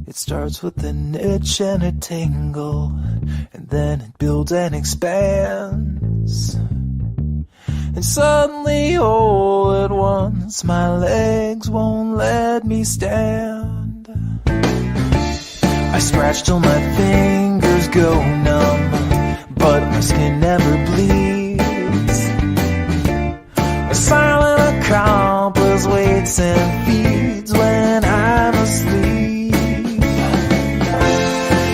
It starts with an itch and a tingle, and then it builds and expands. And suddenly, all at once, my legs won't let me stand. I scratch till my fingers go numb, but my skin never bleeds. A silent accomplice waits and feeds when I'm asleep.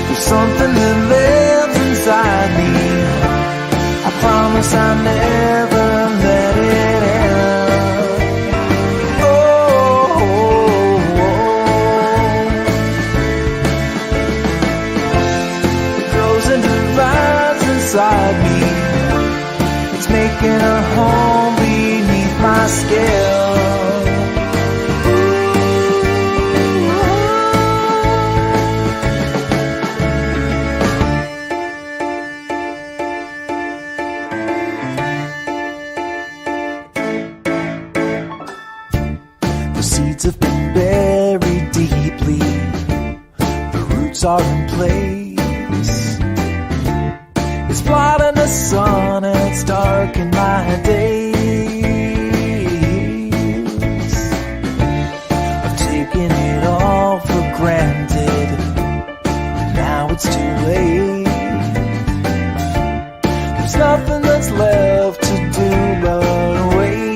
There's something that lives inside me. I promise I'll never let it end. It grows and divides inside me. It's making a home beneath my skin. The seeds have been buried deeply, the roots are in place. It's blotting the sun and it's darkened my days. I've taken it all for granted, but now it's too late. There's nothing that's left to do but wait.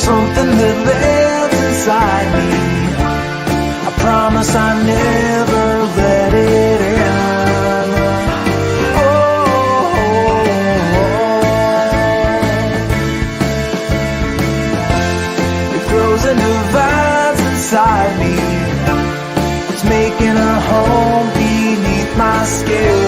Something that lives inside me. I promise I never let it end. It grows and divides inside me. It's making a home beneath my skin.